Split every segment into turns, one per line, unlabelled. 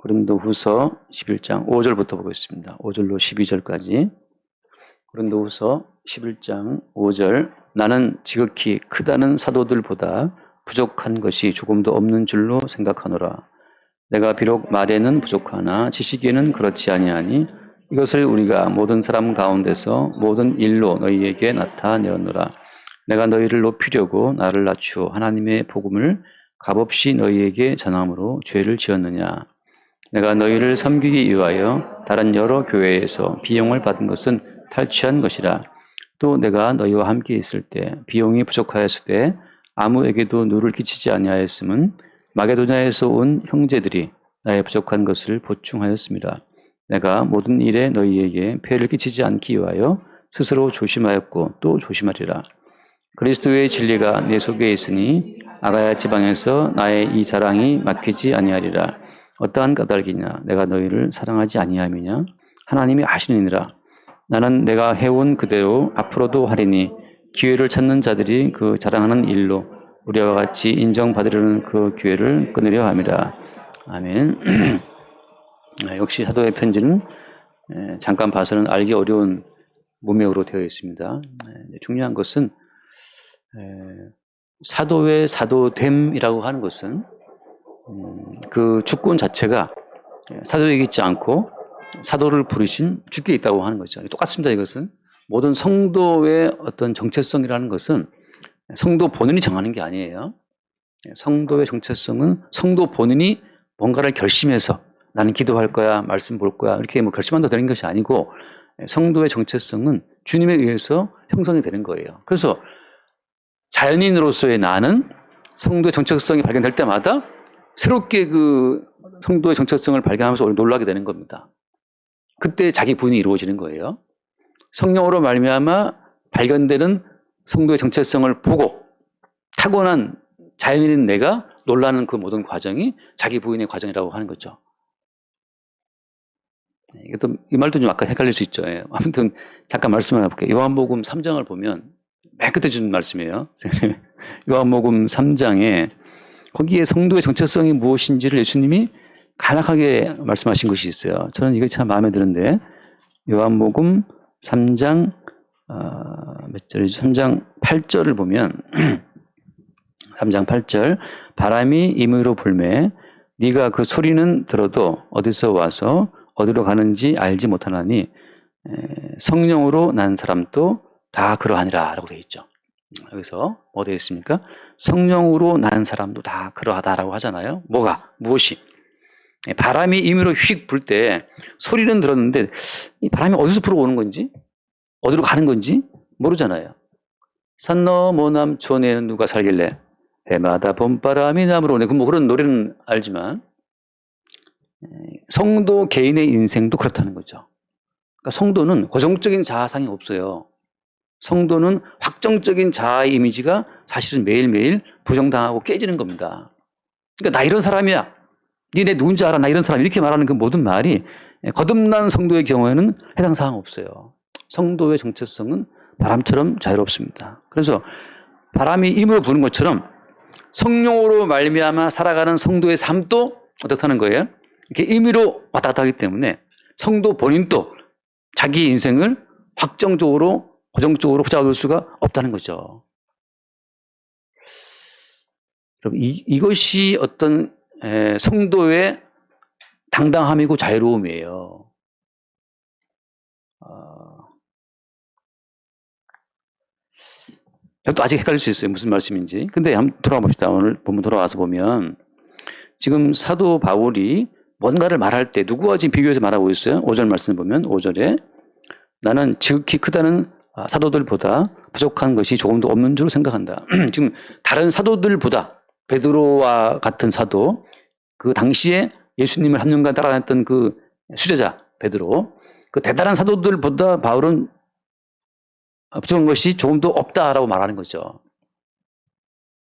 고린도후서 11장 5절부터 보겠습니다. 5절로 12절까지. 고린도후서 11장 5절. 나는 지극히 크다는 사도들보다 부족한 것이 조금도 없는 줄로 생각하노라. 내가 비록 말에는 부족하나 지식에는 그렇지 아니하니 이것을 우리가 모든 사람 가운데서 모든 일로 너희에게 나타내었노라. 내가 너희를 높이려고 나를 낮추어 하나님의 복음을 값없이 너희에게 전함으로 죄를 지었느냐. 내가 너희를 섬기기 위하여 다른 여러 교회에서 비용을 받은 것은 탈취한 것이라. 또 내가 너희와 함께 있을 때 비용이 부족하였을 때 아무에게도 누를 끼치지 아니하였음은 마게도냐에서 온 형제들이 나의 부족한 것을 보충하였습니다. 내가 모든 일에 너희에게 폐를 끼치지 않기 위하여 스스로 조심하였고 또 조심하리라. 그리스도의 진리가 내 속에 있으니 아가야 지방에서 나의 이 자랑이 막히지 아니하리라. 어떠한 까닭이냐? 내가 너희를 사랑하지 아니함이냐? 하나님이 아시느니라. 나는 내가 해온 그대로 앞으로도 하리니 기회를 찾는 자들이 그 자랑하는 일로 우리와 같이 인정받으려는 그 기회를 끊으려 함이라. 아멘. 역시 사도의 편지는 잠깐 봐서는 알기 어려운 문맥으로 되어 있습니다. 중요한 것은 사도의 사도됨이라고 하는 것은 그 주권 자체가 사도에게 있지 않고 사도를 부르신 주께 있다고 하는 거죠. 똑같습니다. 이것은 모든 성도의 어떤 정체성이라는 것은 성도 본인이 정하는 게 아니에요. 성도의 정체성은 성도 본인이 뭔가를 결심해서 나는 기도할 거야, 말씀 볼 거야 이렇게 뭐 결심한다고 되는 것이 아니고 성도의 정체성은 주님에 의해서 형성이 되는 거예요. 그래서 자연인으로서의 나는 성도의 정체성이 발견될 때마다 새롭게 그 성도의 정체성을 발견하면서 놀라게 되는 겁니다. 그때 자기 부인이 이루어지는 거예요. 성령으로 말미암아 발견되는 성도의 정체성을 보고 타고난 자연인인 내가 놀라는 그 모든 과정이 자기 부인의 과정이라고 하는 거죠. 이것도 이 말도 좀 아까 헷갈릴 수 있죠. 아무튼 잠깐 말씀을 해볼게요. 요한복음 3장을 보면 맨 끝에 준 말씀이에요. 요한복음 3장에 거기에 성도의 정체성이 무엇인지를 예수님이 간략하게 말씀하신 것이 있어요. 저는 이게 참 마음에 드는데 요한복음 3장 몇 절이죠? 3장 8절을 보면 3장 8절 바람이 임의로 불매 네가 그 소리는 들어도 어디서 와서 어디로 가는지 알지 못하나니 성령으로 난 사람도 다 그러하니라 라고 되어 있죠. 여기서 뭐 되어 있습니까? 성령으로 난 사람도 다 그러하다라고 하잖아요. 뭐가? 무엇이? 바람이 임의로 휙 불 때 소리는 들었는데 이 바람이 어디서 불어오는 건지 어디로 가는 건지 모르잖아요. 산 너머 남촌에는 누가 살길래 해마다 봄바람이 남으로 오네. 뭐 그런 노래는 알지만 성도 개인의 인생도 그렇다는 거죠. 그러니까 성도는 고정적인 자아상이 없어요. 성도는 확정적인 자아의 이미지가 사실은 매일매일 부정당하고 깨지는 겁니다. 그러니까 나 이런 사람이야. 네 누군지 알아? 나 이런 사람. 이렇게 말하는 그 모든 말이 거듭난 성도의 경우에는 해당 사항 없어요. 성도의 정체성은 바람처럼 자유롭습니다. 그래서 바람이 임으로 부는 것처럼 성령으로 말미암아 살아가는 성도의 삶도 어떻다는 거예요? 이렇게 임의로 왔다 갔다 하기 때문에 성도 본인도 자기 인생을 확정적으로 고정적으로 붙잡을 수가 없다는 거죠. 여러분 이것이 어떤 성도의 당당함이고 자유로움이에요. 또 아직 헷갈릴 수 있어요. 무슨 말씀인지. 근데 한번 돌아가 봅시다. 오늘 본문 돌아와서 보면 지금 사도 바울이 뭔가를 말할 때 누구와 지금 비교해서 말하고 있어요? 5절 말씀 보면 5절에 나는 지극히 크다는 사도들보다 부족한 것이 조금도 없는 줄 생각한다. 지금 다른 사도들보다 베드로와 같은 사도 그 당시에 예수님을 3년간 따라다녔던 그 수제자 베드로 그 대단한 사도들보다 바울은 부족한 것이 조금도 없다라고 말하는 거죠.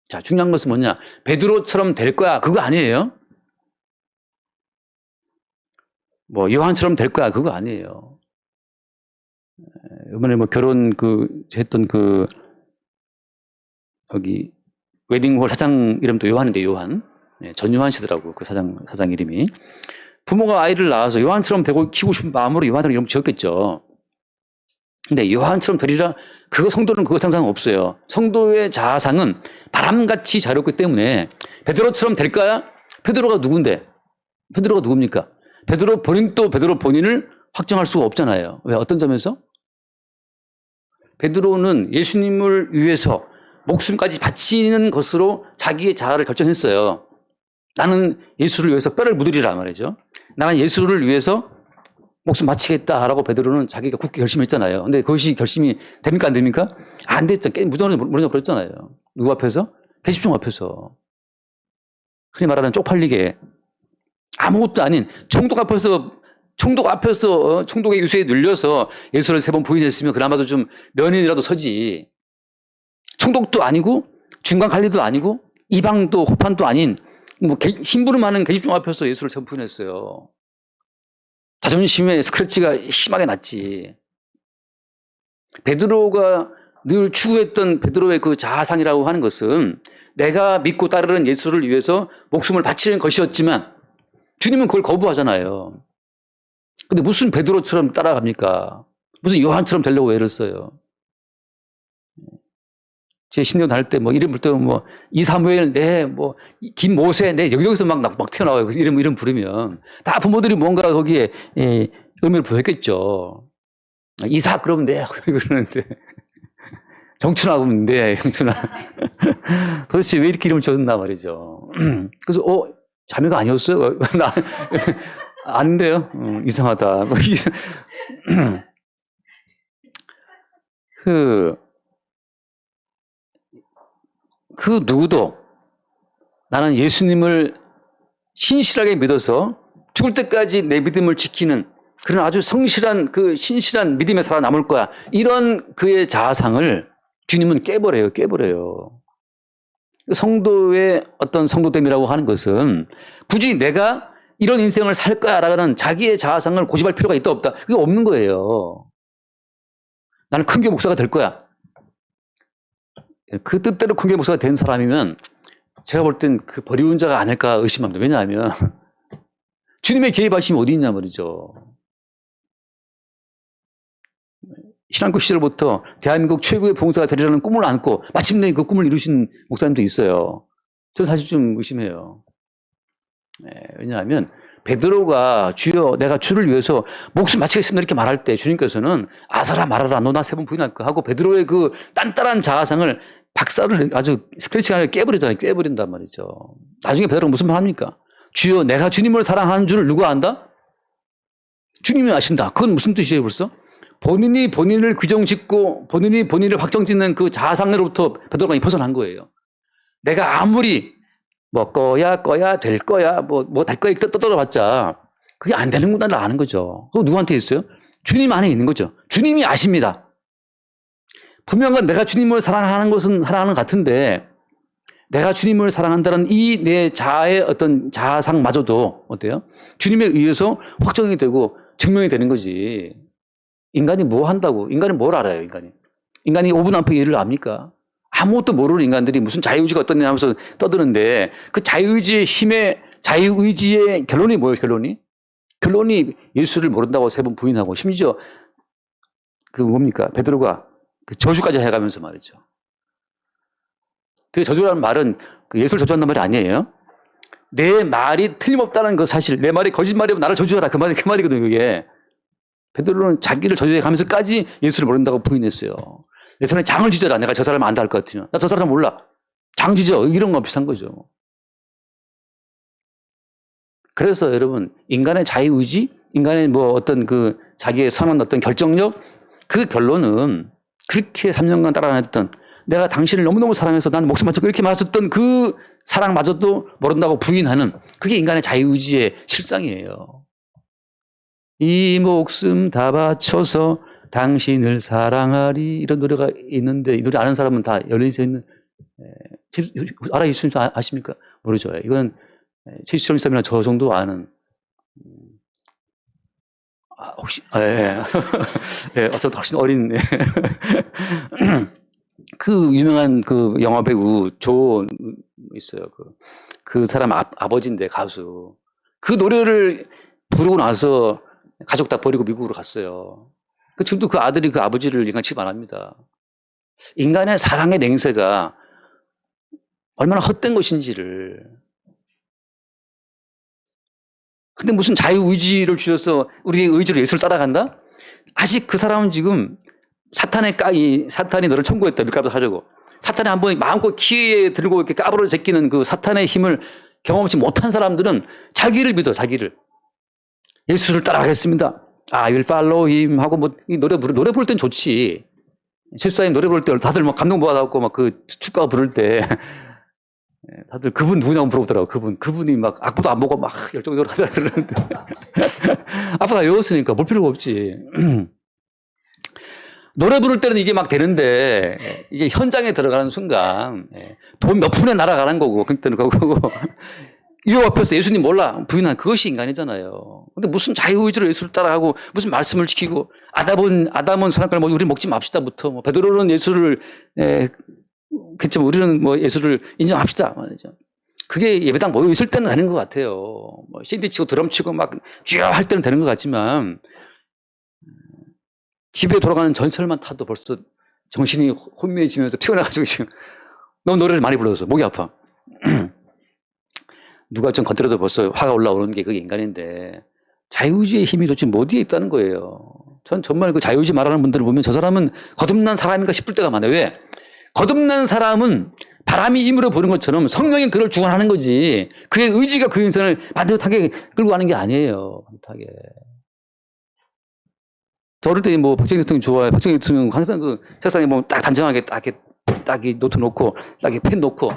자, 중요한 것은 뭐냐? 베드로처럼 될 거야. 그거 아니에요. 뭐 요한처럼 될 거야. 그거 아니에요. 이번에 뭐 결혼 했던 여기 웨딩홀 사장 이름도 요한인데 요한. 전요한 씨더라고. 그 사장 이름이. 부모가 아이를 낳아서 요한처럼 되고 키우고 싶은 마음으로 요한을 이름 지었겠죠. 근데 요한처럼 되리라, 그거 성도는 그거 상상 없어요. 성도의 자아상은 바람같이 자유롭기 때문에 베드로처럼 될까요? 베드로가 누군데? 베드로가 누굽니까? 베드로 본인도 베드로 본인을 확정할 수가 없잖아요. 왜? 어떤 점에서? 베드로는 예수님을 위해서 목숨까지 바치는 것으로 자기의 자아를 결정했어요. 나는 예수를 위해서 뼈를 묻으리라 말이죠. 나는 예수를 위해서 목숨 바치겠다라고 베드로는 자기가 굳게 결심했잖아요. 근데 그것이 결심이 됩니까? 안 됩니까? 안 됐죠. 무너져 버렸잖아요. 누구 앞에서? 계집종 앞에서. 흔히 말하는 쪽팔리게 아무것도 아닌 총독 앞에서 총독의 유세에 눌려서 예수를 3번 부인했으면 그나마도 좀 면인이라도 서지. 총독도 아니고 중간 관리도 아니고 이방도 호판도 아닌 뭐 심부름 하는 계집종 앞에서 예수를 3번 부인했어요. 자존심에 스크래치가 심하게 났지. 베드로가 늘 추구했던 베드로의 그 자아상이라고 하는 것은 내가 믿고 따르는 예수를 위해서 목숨을 바치는 것이었지만 주님은 그걸 거부하잖아요. 근데 무슨 베드로처럼 따라갑니까? 무슨 요한처럼 되려고 애를 써요. 제 신경 다닐 때 뭐 이름 부를 때 뭐 이사무엘, 뭐 김모세, 여기서 막 튀어나와요. 이름 부르면 다 부모들이 뭔가 거기에 의미를 부여했겠죠. 이삭 그러면 그러는데 정춘아 그러면 정춘아. 도대체 왜 이렇게 이름을 지었나 말이죠. 그래서 자매가 아니었어요? 나 아닌데요. 이상하다. 그 누구도 나는 예수님을 신실하게 믿어서 죽을 때까지 내 믿음을 지키는 그런 아주 성실한 그 신실한 믿음에 살아남을 거야. 이런 그의 자아상을 주님은 깨버려요. 성도의 어떤 성도됨이라고 하는 것은 굳이 내가 이런 인생을 살 거야 라는 자기의 자아상을 고집할 필요가 있다 없다. 그게 없는 거예요. 나는 큰교 목사가 될 거야. 그 뜻대로 큰교 목사가 된 사람이면 제가 볼 땐 그 버리운 자가 아닐까 의심합니다. 왜냐하면 주님의 개입하심이 어디 있냐 말이죠. 신앙교 시절부터 대한민국 최고의 부흥사가 되리라는 꿈을 안고 마침내 그 꿈을 이루신 목사님도 있어요. 저는 사실 좀 의심해요. 왜냐하면 베드로가 주여 내가 주를 위해서 목숨 바치겠습니다 이렇게 말할 때 주님께서는 아사라 말아라 너 나 3번 부인할까 하고 베드로의 그 딴딴한 자아상을 박살을 아주 스크래치가 아니라 깨버린단 말이죠. 나중에 베드로가 무슨 말 합니까? 주여 내가 주님을 사랑하는 줄을 누가 안다? 주님이 아신다. 그건 무슨 뜻이에요 벌써? 본인이 본인을 규정짓고 본인이 본인을 확정짓는 그 자아상으로부터 베드로가 벗어난 거예요. 내가 아무리 뭐 거야 될 거야 뭐 될 거야 떠들어봤자 그게 안 되는구나를 아는 거죠. 그거 누구한테 있어요? 주님 안에 있는 거죠. 주님이 아십니다. 분명한 내가 주님을 사랑하는 것은 사랑하는 것 같은데 내가 주님을 사랑한다는 이 내 자아의 어떤 자아상마저도 어때요? 주님에 의해서 확정이 되고 증명이 되는 거지. 인간이 뭐 한다고? 인간이 뭘 알아요, 인간이? 인간이 5분 안팎의 일을 압니까? 아무것도 모르는 인간들이 무슨 자유의지가 어떠냐 하면서 떠드는데 그 자유의지의 결론이 뭐예요, 결론이 예수를 모른다고 3번 부인하고 심지어 그 뭡니까? 베드로가 그 저주까지 해가면서 말이죠. 그 저주라는 말은 그 예수를 저주한다는 말이 아니에요. 내 말이 틀림없다는 그 사실, 내 말이 거짓말이면 나를 저주하라. 그 말이거든요, 그게. 베드로는 자기를 저주해 가면서까지 예수를 모른다고 부인했어요. 내 손에 장을 지져라. 내가 저 사람을 안다 할 것 같으면. 나 저 사람 몰라. 장 지져. 이런 거 비슷한 거죠. 그래서 여러분, 인간의 자유의지, 인간의 뭐 어떤 그 자기의 선한 어떤 결정력, 그 결론은 그렇게 3년간 따라다녔던 내가 당신을 너무너무 사랑해서 난 목숨 바쳐 그렇게 말했었던 그 사랑마저도 모른다고 부인하는 그게 인간의 자유의지의 실상이에요. 이 목숨 다 바쳐서 당신을 사랑하리 이런 노래가 있는데 이 노래 아는 사람은 다 열린서 있는 알아있으면 아십니까? 모르죠. 이건 최시철 사람이나 저 정도 아는 혹시 어쩌다 훨씬 어린 그 유명한 그 영화 배우 조 있어요. 그 사람 아버지인데 가수. 그 노래를 부르고 나서 가족 다 버리고 미국으로 갔어요. 지금도 그 아들이 그 아버지를 인간 취급 안 합니다. 인간의 사랑의 맹세가 얼마나 헛된 것인지를. 근데 무슨 자유의지를 주셔서 우리의 의지로 예수를 따라간다? 아직 그 사람은 지금 사탄이 너를 청구했다. 밀가루 하려고. 사탄이 한번 마음껏 키에 들고 이렇게 까불어 제끼는 그 사탄의 힘을 경험치 못한 사람들은 자기를 믿어, 자기를. 예수를 따라가겠습니다. I will follow him 하고 노래 부를 땐 좋지. 실사님 노래 부를 때 다들 막 감동받아갖고 막 그 축가 부를 때 다들 그분 누구냐고 물어보더라고. 그분이 막 악보도 안 보고 막 열정적으로 하다 그러는데. 아빠 다 외웠으니까 볼 필요가 없지. 노래 부를 때는 이게 막 되는데 이게 현장에 들어가는 순간 돈 몇 푼에 날아가는 거고 그때는 그거고 이 앞에서 예수님 몰라 부인한 그것이 인간이잖아요. 근데 무슨 자유의지로 예수를 따라가고 무슨 말씀을 지키고 아담은 선악과를 우리 먹지 맙시다부터 베드로는 예수를 그렇지만 우리는 예수를 인정합시다 말이죠. 그게 예배당 모여 있을 때는 되는 것 같아요. CD 치고 드럼 치고 막 쥐어 할 때는 되는 것 같지만 집에 돌아가는 전철만 타도 벌써 정신이 혼미해지면서 피곤해가지고 지금 너무 노래를 많이 불러서 목이 아파. 누가 좀 건드려도 벌써 화가 올라오는 게 그게 인간인데 자유의지의 힘이 도대체 어디에 있다는 거예요. 전 정말 그 자유의지 말하는 분들을 보면 저 사람은 거듭난 사람인가 싶을 때가 많아요. 왜? 거듭난 사람은 바람이 임으로 부는 것처럼 성령이 그를 주관하는 거지 그의 의지가 그 인생을 반듯하게 끌고 가는 게 아니에요. 반듯하게. 저 어릴 때 박정희 대통령 좋아해. 박정희 대통령 항상 그 책상에 딱 단정하게 딱 이 노트 놓고 딱 이 펜 놓고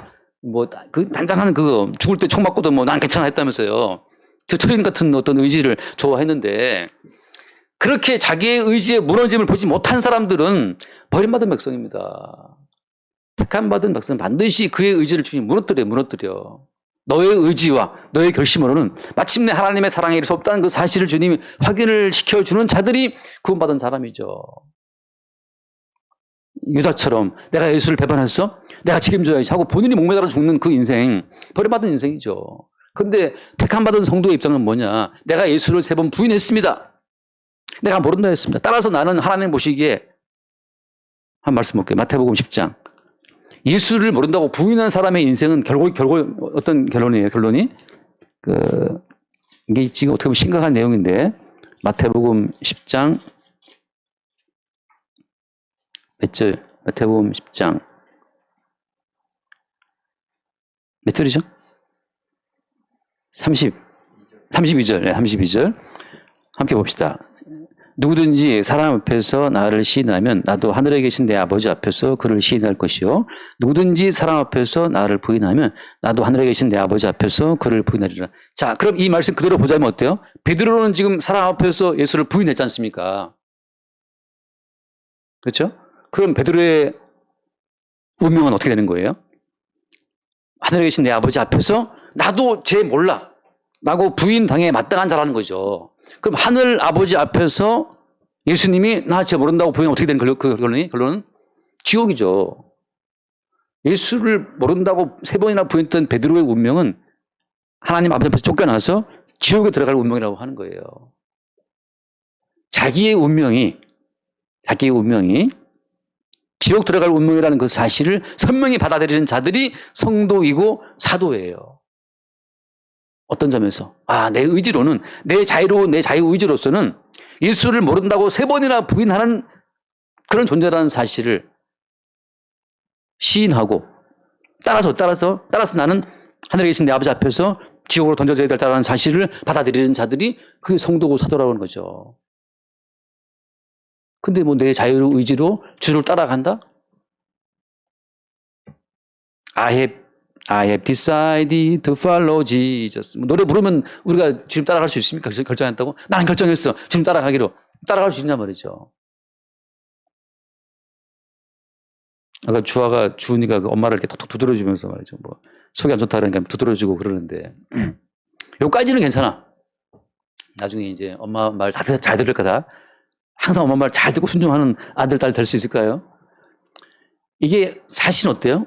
그 단장하는 그거 죽을 때 총 맞고도 난 괜찮아 했다면서요. 겨철인 같은 어떤 의지를 좋아했는데 그렇게 자기의 의지에 무너짐을 보지 못한 사람들은 버림받은 백성입니다. 택함받은 백성은 반드시 그의 의지를 주님 무너뜨려. 너의 의지와 너의 결심으로는 마침내 하나님의 사랑에 이를 수 없다는 그 사실을 주님이 확인을 시켜주는 자들이 구원받은 사람이죠. 유다처럼 내가 예수를 배반했어? 내가 책임져야지 하고 본인이 목매달아 죽는 그 인생, 버림받은 인생이죠. 그런데 택함받은 성도의 입장은 뭐냐? 내가 예수를 3번 부인했습니다. 내가 모른다 했습니다. 따라서 나는 하나님 보시기에 한 말씀 볼게요. 마태복음 10장. 예수를 모른다고 부인한 사람의 인생은 결국 어떤 결론이에요? 결론이 이게 지금 어떻게 보면 심각한 내용인데 마태복음 10장 몇 절? 마태복음 10장 몇 절이죠? 32절. 네, 32절. 함께 봅시다. 누구든지 사람 앞에서 나를 시인하면 나도 하늘에 계신 내 아버지 앞에서 그를 시인할 것이요. 누구든지 사람 앞에서 나를 부인하면 나도 하늘에 계신 내 아버지 앞에서 그를 부인하리라. 자, 그럼 이 말씀 그대로 보자면 어때요? 베드로는 지금 사람 앞에서 예수를 부인했지 않습니까? 그렇죠? 그럼 베드로의 운명은 어떻게 되는 거예요? 하늘에 계신 내 아버지 앞에서 나도 쟤 몰라. 라고 부인당해 마땅한 자라는 거죠. 그럼 하늘 아버지 앞에서 예수님이 나 쟤 모른다고 부인하면 어떻게 되는 결론은? 지옥이죠. 예수를 모른다고 3번이나 부인했던 베드로의 운명은 하나님 아버지 앞에서 쫓겨나서 지옥에 들어갈 운명이라고 하는 거예요. 자기의 운명이 지옥 들어갈 운명이라는 그 사실을 선명히 받아들이는 자들이 성도이고 사도예요. 어떤 점에서? 내 의지로는, 내 자유의지로서는 예수를 모른다고 3번이나 부인하는 그런 존재라는 사실을 시인하고, 따라서 나는 하늘에 계신 내 아버지 앞에서 지옥으로 던져져야 된다는 사실을 받아들이는 자들이 그게 성도고 사도라고 하는 거죠. 근데 내 자유의지로 주를 따라간다? I have decided to follow Jesus. 노래 부르면 우리가 주님 따라갈 수 있습니까? 결정했다고? 나는 결정했어. 주님 따라가기로. 따라갈 수 있냐 말이죠. 아까 주은이가 그 엄마를 이렇게 톡톡 두드려주면서 말이죠. 속이 안 좋다 그러니까 두드려주고 그러는데. 요까지는 괜찮아. 나중에 이제 엄마 말 잘 들을 거다. 항상 엄마 말 잘 듣고 순종하는 아들, 딸 될 수 있을까요? 이게 사실은 어때요?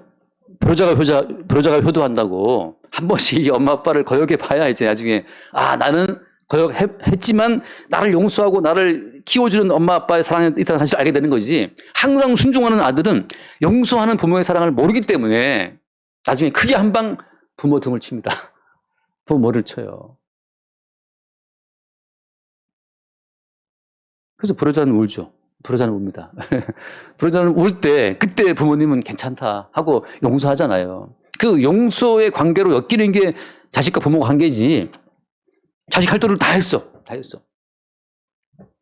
부러자가 효도한다고 한 번씩 엄마 아빠를 거역해 봐야 이제 나중에 나는 거역했지만 나를 용서하고 나를 키워주는 엄마 아빠의 사랑이 있다는 사실을 알게 되는 거지. 항상 순종하는 아들은 용서하는 부모의 사랑을 모르기 때문에 나중에 크게 한 방 부모 등을 칩니다. 부모 머리를 쳐요. 그래서 불효자는 울죠. 불효자는 웁니다. 불효자는 울 때 그때 부모님은 괜찮다 하고 용서하잖아요. 그 용서의 관계로 엮이는 게 자식과 부모 관계지. 자식 할 도를 다 했어. 다 했어.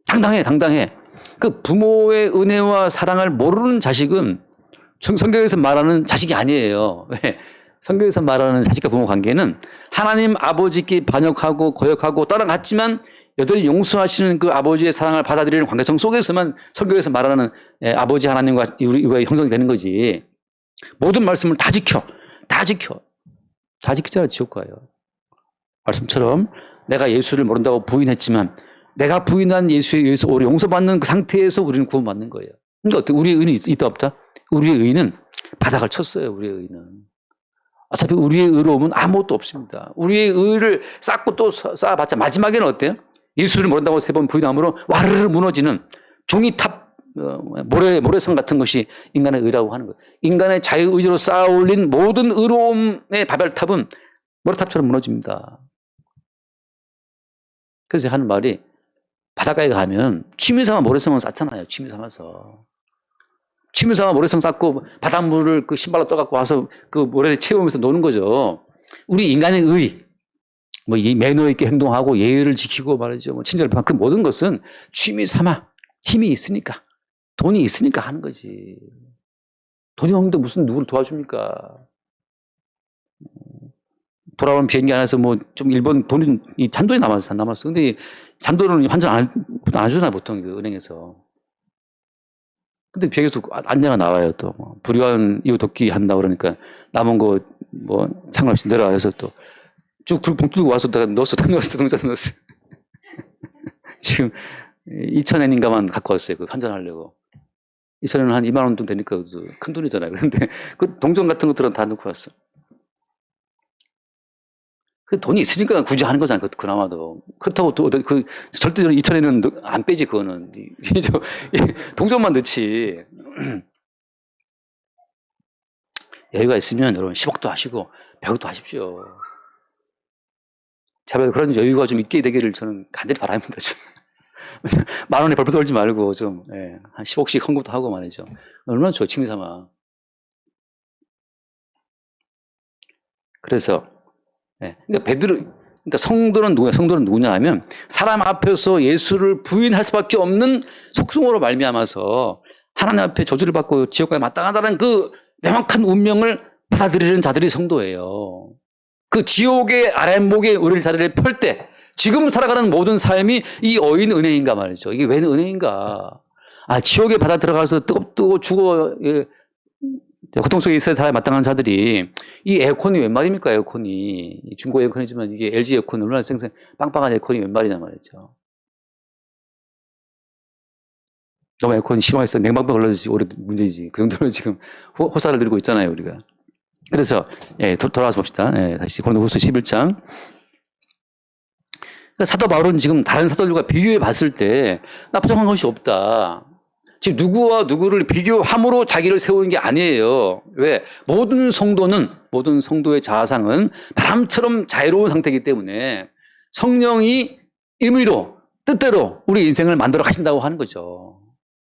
당당해. 그 부모의 은혜와 사랑을 모르는 자식은 성경에서 말하는 자식이 아니에요. 왜? 성경에서 말하는 자식과 부모 관계는 하나님 아버지께 반역하고 거역하고 따라갔지만 여전히 용서하시는 그 아버지의 사랑을 받아들이는 관계성 속에서만 성경에서 말하는 아버지 하나님과 우리가 형성이 되는 거지. 모든 말씀을 다 지켜. 다 지키잖아, 지옥 가요. 말씀처럼 내가 예수를 모른다고 부인했지만 내가 부인한 예수에 의해서 오히려 용서받는 그 상태에서 우리는 구원받는 거예요. 그러니까 어때? 우리의 의는 있다 없다? 우리의 의는 바닥을 쳤어요. 우리의 의는. 어차피 우리의 의로움은 아무것도 없습니다. 우리의 의를 쌓고 또 쌓아봤자 마지막에는 어때요? 예수를 모른다고 3번 부인함으로 와르르 무너지는 종이탑, 모래성 같은 것이 인간의 의라고 하는 거예요. 인간의 자유의지로 쌓아올린 모든 의로움의 바벨탑은 모래탑처럼 무너집니다. 그래서 하는 말이 바닷가에 가면 취미삼아 모래성은 쌓잖아요. 취미삼아 모래성 쌓고 바닷물을 그 신발로 떠갖고 와서 그 모래에 채우면서 노는 거죠. 우리 인간의 의, 뭐 이 매너 있게 행동하고 예의를 지키고 말이죠. 뭐 친절을 그 모든 것은 취미삼아 힘이 있으니까 돈이 있으니까 하는 거지. 돈이 없는데 무슨 누구를 도와줍니까? 돌아오는 비행기 안에서 뭐 좀 일본 돈이 잔돈이 남았어. 근데 잔돈은 환전 안 해주나 보통 그 은행에서. 근데 비행기에서 안내가 나와요. 또 뭐 불의한 이후 돕기 한다 그러니까 남은 거 뭐 상관없이 내려와서 또 쭉 봉투 들고 와서 내가 넣었어. 지금 2,000엔인가만 갖고 왔어요. 그 환전하려고. 2,000엔은 한 2만 원 정도 되니까 큰 돈이잖아요. 근데 그 동전 같은 것들은 다 넣고 왔어. 그 돈이 있으니까 굳이 하는 거잖아요. 그나마도. 그렇다고 그 절대적으로 2,000엔은 안 빼지, 그거는. 동전만 넣지. 여유가 있으면 여러분 10억도 하시고 100억도 하십시오. 제발 그런 여유가 좀 있게 되기를 저는 간절히 바랍니다. 좀. 만 원에 벌벌 떨지 말고 좀, 한 10억씩 헌금도 하고 말이죠. 얼마나 좋아, 취미 삼아. 그래서, 그러니까 성도는 누구냐? 성도는 누구냐 하면 사람 앞에서 예수를 부인할 수밖에 없는 속성으로 말미암아서 하나님 앞에 저주를 받고 지옥까지 마땅하다는 그 명확한 운명을 받아들이는 자들이 성도예요. 그 지옥의 아랫목에 우리를 자리를 펼 때 지금 살아가는 모든 삶이 이 어인 은혜인가 말이죠. 이게 왜 은혜인가? 지옥에 바다 들어가서 뜨겁고 죽어 고통 속에 있어야 다 마땅한 자들이 이 에어컨이 웬 말입니까? 에어컨이 중고 에어컨이지만 이게 LG 에어컨 얼마나 빵빵한 에어컨이 웬 말이냐 말이죠. 너무 에어컨이 심해서 냉방병 걸려지 오래 문제지. 그 정도로 지금 호사를 들고 있잖아요, 우리가. 그래서 돌아와서 봅시다. 다시 고린도후서 11장. 사도 바울은 지금 다른 사도들과 비교해 봤을 때 나 부족한 것이 없다. 지금 누구와 누구를 비교함으로 자기를 세우는 게 아니에요. 왜? 모든 성도의 자아상은 바람처럼 자유로운 상태이기 때문에 성령이 임의로 뜻대로 우리 인생을 만들어 가신다고 하는 거죠.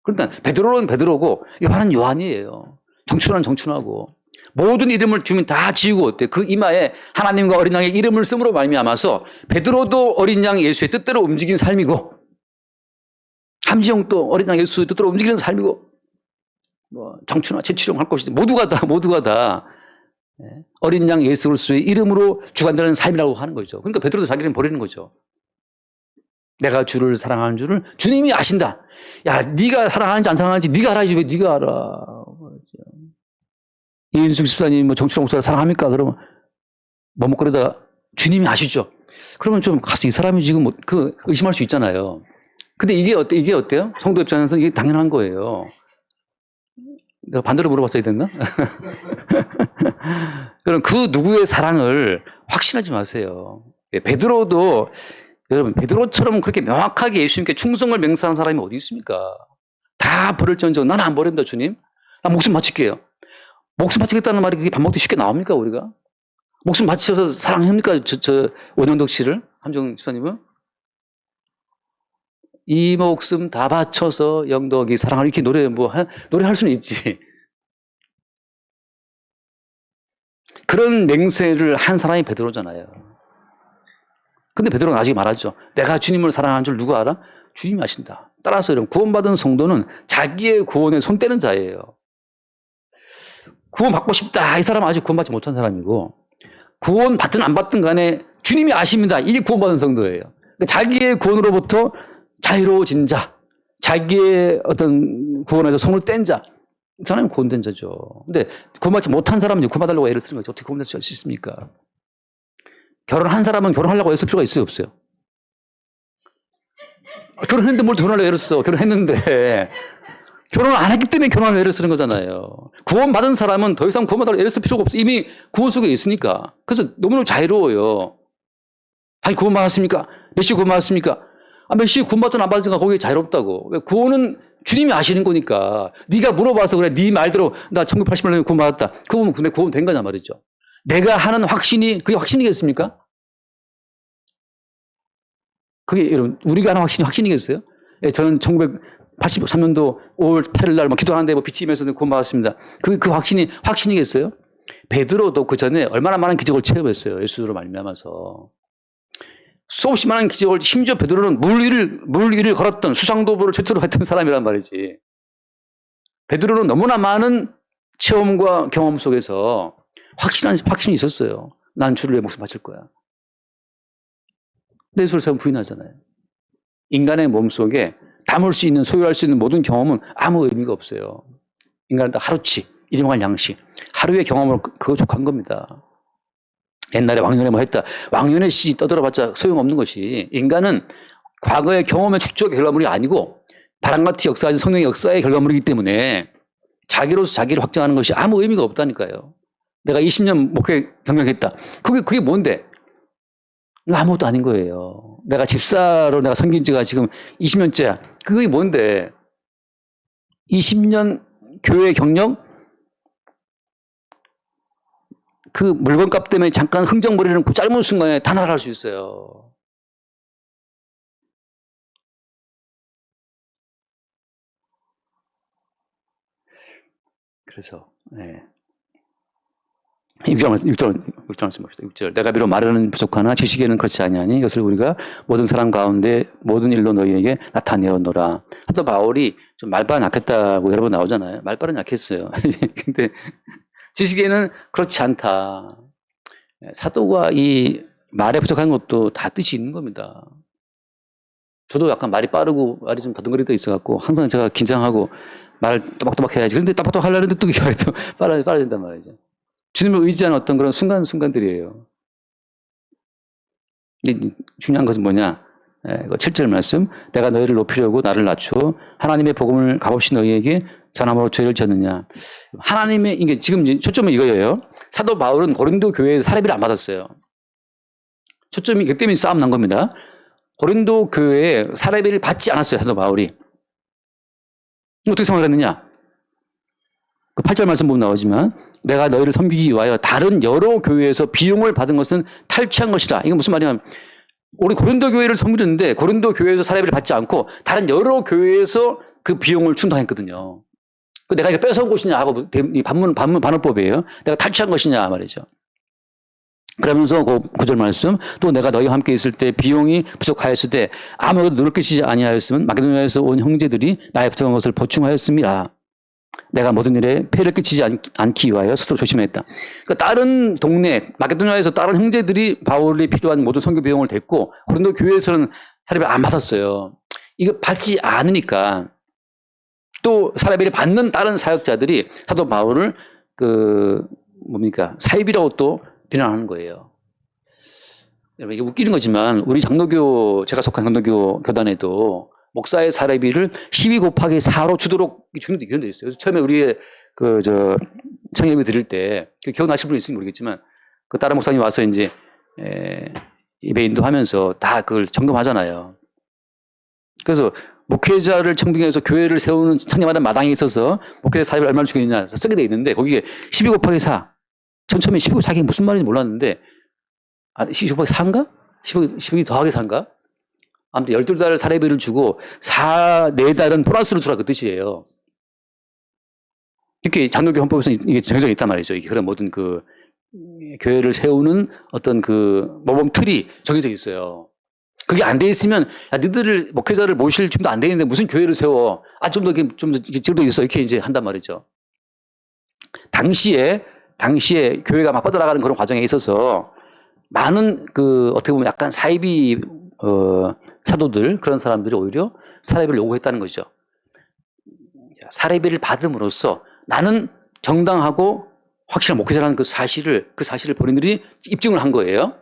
그러니까 베드로는 베드로고 요한은 요한이에요. 정춘하는 정춘하고 모든 이름을 주면 다 지우고 그 이마에 하나님과 어린 양의 이름을 쓰므로 말미암아서 베드로도 어린 양 예수의 뜻대로 움직이는 삶이고 함지영도 어린 양 예수의 뜻대로 움직이는 삶이고 뭐 정춘하, 최치룡 할 것이지 모두가 다 어린 양 예수 그리스도의 이름으로 주관되는 삶이라고 하는 거죠. 그러니까 베드로도 자기 이름 버리는 거죠. 내가 주를 사랑하는 줄을 주님이 아신다. 야, 네가 사랑하는지 안 사랑하는지 네가 알아야지 왜 네가 알아. 이인숙 집사님 뭐 정치령 목사를 사랑합니까? 그러면 머뭇거리다가 주님이 아시죠? 그러면 좀 가서 이 사람이 지금 의심할 수 있잖아요. 근데 이게 어때요? 성도 입장에서 이게 당연한 거예요. 내가 반대로 물어봤어야 됐나? 그럼 그 누구의 사랑을 확신하지 마세요. 베드로도 여러분, 베드로처럼 그렇게 명확하게 예수님께 충성을 맹세하는 사람이 어디 있습니까? 다 버릴지언정 나는 안 버립니다, 주님. 나 목숨 바칠게요. 목숨 바치겠다는 말이 그게 밥 먹기 쉽게 나옵니까, 우리가? 목숨 바치셔서 사랑합니까, 원영덕 씨를? 함정 집사님은? 이 목숨 다 바쳐서 영덕이 사랑을 이렇게 노래할 수는 있지. 그런 맹세를 한 사람이 베드로잖아요. 근데 베드로는 아직 말하죠. 내가 주님을 사랑하는 줄 누가 알아? 주님이 아신다. 따라서 이런 구원받은 성도는 자기의 구원에 손 떼는 자예요. 구원받고 싶다. 이 사람은 아직 구원받지 못한 사람이고, 구원 받든 안 받든 간에 주님이 아십니다. 이게 구원받은 성도예요. 그러니까 자기의 구원으로부터 자유로워진 자, 자기의 어떤 구원에서 손을 뗀 자, 이 사람이 구원된 자죠. 근데 구원받지 못한 사람은 구원받으려고 애를 쓰는 거죠. 어떻게 구원될 수 있습니까? 결혼한 사람은 결혼하려고 애쓸 필요가 있어요, 없어요? 결혼했는데 뭘 결혼하려고 애를 써? 결혼했는데. 결혼을 안 했기 때문에 결혼을 애를 쓰는 거잖아요. 구원받은 사람은 더 이상 구원받으려고 애를 쓸 필요가 없어. 이미 구원 속에 있으니까. 그래서 너무너무 자유로워요. 아니, 구원받았습니까? 몇 시 구원받았습니까? 몇 시 구원받든 안 받든 거기에 자유롭다고. 왜? 구원은 주님이 아시는 거니까. 네가 물어봐서 그래. 네 말대로 나 1980년에 구원받았다. 그거는 근데 구원된 거냐 말이죠. 내가 하는 확신이 그게 확신이겠습니까? 그게 여러분 우리가 하는 확신이 확신이겠어요? 예, 저는 1983년도 5월 8일 날 기도하는데 빛이 임해서 구원받았습니다. 그 확신이 확신이겠어요? 베드로도 그 전에 얼마나 많은 기적을 체험했어요. 예수로 말미암아서. 수없이 많은 기적을, 심지어 베드로는 물 위를 걸었던 수상도보를 최초로 했던 사람이란 말이지. 베드로는 너무나 많은 체험과 경험 속에서 확신이 있었어요. 난 주를 위해 목숨 바칠 거야. 근데 예수를 부인하잖아요. 인간의 몸속에 담을 수 있는, 소유할 수 있는 모든 경험은 아무 의미가 없어요. 인간은 다 하루치, 일용할 양식, 하루의 경험으로 그거 족한 겁니다. 옛날에 왕년에 뭐 했다. 왕년의 씨 떠들어봤자 소용없는 것이, 인간은 과거의 경험의 축적의 결과물이 아니고 바람같이 역사하신 성령의 역사의 결과물이기 때문에 자기로서 자기를 확정하는 것이 아무 의미가 없다니까요. 내가 20년 목회 경력했다. 그게 뭔데? 아무것도 아닌 거예요. 내가 집사로 내가 섬긴 지가 지금 20년째야. 그게 뭔데? 20년 교회 경력? 그 물건값 때문에 잠깐 흥정거리는 그 짧은 순간에 다 날아갈 수 있어요. 그래서, 네. 6절 말씀 봅시다. 6절. 내가 비록 말하는 부족하나 지식에는 그렇지 아니하니 이것을 우리가 모든 사람 가운데 모든 일로 너희에게 나타내었노라. 하도 바울이 좀 말빨은 약했다고 여러 번 나오잖아요. 말빨은 약했어요. 근데 지식에는 그렇지 않다. 사도가 이 말에 부족한 것도 다 뜻이 있는 겁니다. 저도 약간 말이 빠르고 말이 좀 더듬거릴 때 있어갖고 항상 제가 긴장하고 말 또박또박 해야지. 그런데 또박또박 하려고 했는데 또 이게 또 빨라진단 말이죠. 주님을 의지하는 어떤 그런 순간들이에요. 중요한 것은 뭐냐? 7절 말씀. 내가 너희를 높이려고 나를 낮추어 하나님의 복음을 값없이 너희에게 전함으로 죄를 졌느냐. 하나님의, 이게 지금 초점은 이거예요. 사도 바울은 고린도 교회에서 사례비를 안 받았어요. 초점이 그 때문에 싸움 난 겁니다. 고린도 교회에 사례비를 받지 않았어요. 사도 바울이. 어떻게 생각했느냐? 그 8절 말씀 보면 나오지만 내가 너희를 섬기기 위하여 다른 여러 교회에서 비용을 받은 것은 탈취한 것이다. 이건 무슨 말이냐면 우리 고린도 교회를 섬기는데 고린도 교회에서 사례비를 받지 않고 다른 여러 교회에서 그 비용을 충당했거든요. 내가 이거 뺏어온 것이냐 하고 반문법이에요. 내가 탈취한 것이냐 말이죠. 그러면서 그 9절 말씀 또 내가 너희와 함께 있을 때 비용이 부족하였을 때 아무것도 눈을 끼치지 아니하였으면 마게도냐에서 온 형제들이 나의 부족한 것을 보충하였습니다. 내가 모든 일에 폐를 끼치지 않기 위하여 스스로 조심했다. 그러니까 다른 동네 마게도냐에서 다른 형제들이 바울이 필요한 모든 선교 비용을 댔고 고린도 교회에서는 사례비를 안 받았어요. 이거 받지 않으니까 또 사례비를 받는 다른 사역자들이 사도 바울을 사입이라고 또 비난하는 거예요. 여러분 이게 웃기는 거지만 우리 장로교, 제가 속한 장로교 교단에도 목사의 사례비를 12 곱하기 4로 주도록 주는 데 있어요. 그래서 처음에 우리의 청예비 드릴 때 기억나실 분 있으면 모르겠지만 다른 목사님 와서 이제 예배 인도하면서 다 그걸 점검하잖아요. 그래서 목회자를 청빙해서 교회를 세우는 청년마다 마당에 있어서 목회자 사립을 얼마나 주겠느냐 쓰게 돼 있는데 거기에 12 곱하기 4. 전 처음에 12 곱하기 4가 무슨 말인지 몰랐는데 12 곱하기 4인가? 12 더하기 4인가? 아무튼 12달 사례비를 주고 4달은 보너스로 주라 그 뜻이에요. 이렇게 장로교 헌법에서 이게 정해져 있단 말이죠. 이게 그런 모든 그 교회를 세우는 어떤 그 모범 틀이 정해져 있어요. 그게 안 돼 있으면 야, 너희들 목회자를 모실 준비도 안 돼 있는데 무슨 교회를 세워? 좀 더 질도 있어. 이렇게 이제 한단 말이죠. 당시에 교회가 막 뻗어나가는 그런 과정에 있어서 많은 그 어떻게 보면 약간 사이비 사도들 그런 사람들이 오히려 사례비를 요구했다는 거죠. 사례비를 받음으로써 나는 정당하고 확실한 목회자라는 그 사실을 본인들이 입증을 한 거예요.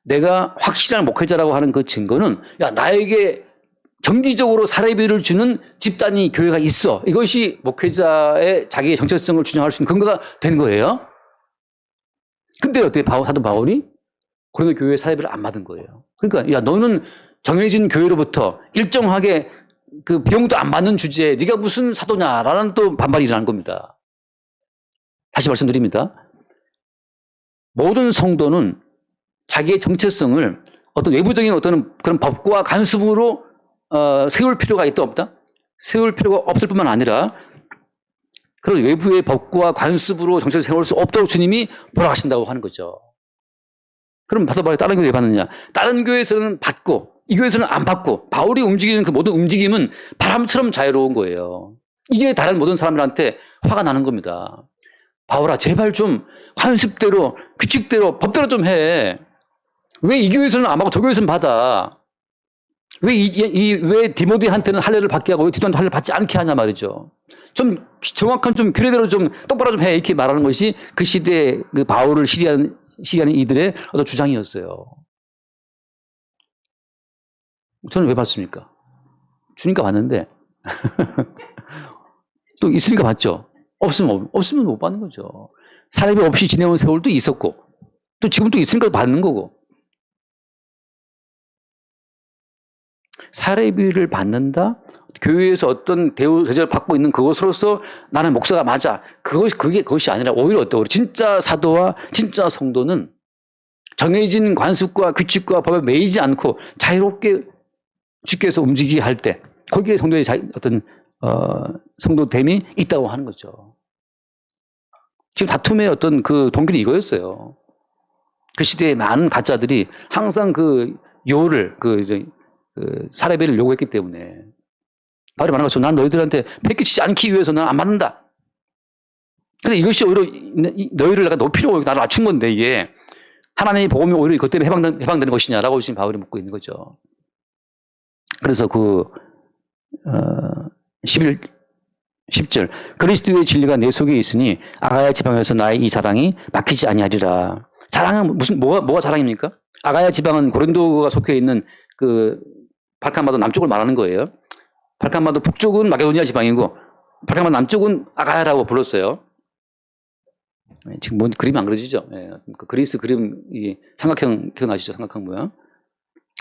내가 확실한 목회자라고 하는 그 증거는 야 나에게 정기적으로 사례비를 주는 집단이 교회가 있어. 이것이 목회자의 자기의 정체성을 주장할 수 있는 근거가 된 거예요. 근데 어떻게 사도 바울이 고린도 교회에 사례비를 안 받은 거예요. 그러니까 야 너는 정해진 교회로부터 일정하게 그 비용도 안 받는 주제에 네가 무슨 사도냐라는 또 반발이 일어난 겁니다. 다시 말씀드립니다. 모든 성도는 자기의 정체성을 어떤 외부적인 어떤 그런 법과 간섭으로 세울 필요가 있다 없다? 세울 필요가 없을 뿐만 아니라 그런 외부의 법과 간섭으로 정체를 세울 수 없도록 주님이 보라하신다고 하는 거죠. 그럼 사도 바울이 다른 교회에 왜 받느냐? 다른 교회에서는 받고 이 교회에서는 안 받고 바울이 움직이는 그 모든 움직임은 바람처럼 자유로운 거예요. 이게 다른 모든 사람들한테 화가 나는 겁니다. 바울아 제발 좀 관습대로 규칙대로 법대로 좀 해. 왜 이 교회에서는 안 받고 저 교회에서는 받아? 왜 디모데한테는 할례를 받게 하고 왜 디도한테 할례를 받지 않게 하냐 말이죠. 좀 정확한 좀 규례대로 좀 똑바로 좀 해 이렇게 말하는 것이 그 시대에 그 바울을 시기하는 이들의 어떤 주장이었어요. 저는 왜 받습니까? 주니까 받는데 또 있으니까 받죠. 없으면 못 받는 거죠. 사례비 없이 지내온 세월도 있었고 또 지금 또 있으니까 받는 거고. 사례비를 받는다? 교회에서 어떤 대접을 받고 있는 그것으로서 나는 목사가 맞아. 그것이 아니라 오히려 어떠? 진짜 사도와 진짜 성도는 정해진 관습과 규칙과 법에 매이지 않고 자유롭게 주께서 움직이게 할 때 거기에 성도의 어떤 성도됨이 있다고 하는 거죠. 지금 다툼의 어떤 그 동기는 이거였어요. 그 시대의 많은 가짜들이 항상 그 요를 사례비를 요구했기 때문에 바울이 말한 것처럼 난 너희들한테 뺏기지 않기 위해서 난 안 받는다. 근데 이것이 오히려 너희를 내가 높이려고 나를 낮춘 건데 이게 하나님의 복음이 오히려 그것 때문에 해방되는 것이냐라고 지금 바울이 묻고 있는 거죠. 그래서 10절 그리스도의 진리가 내 속에 있으니 아가야 지방에서 나의 이 자랑이 막히지 아니하리라. 자랑은 뭐가 자랑입니까? 아가야 지방은 고린도가 속해 있는 그 발칸마도 남쪽을 말하는 거예요. 발칸마도 북쪽은 마게도니아 지방이고 발칸마도 남쪽은 아가야라고 불렀어요. 지금 뭔 그림이 안 그려지죠? 예, 그 그리스 그림 이 삼각형 기억나시죠? 삼각형 모양.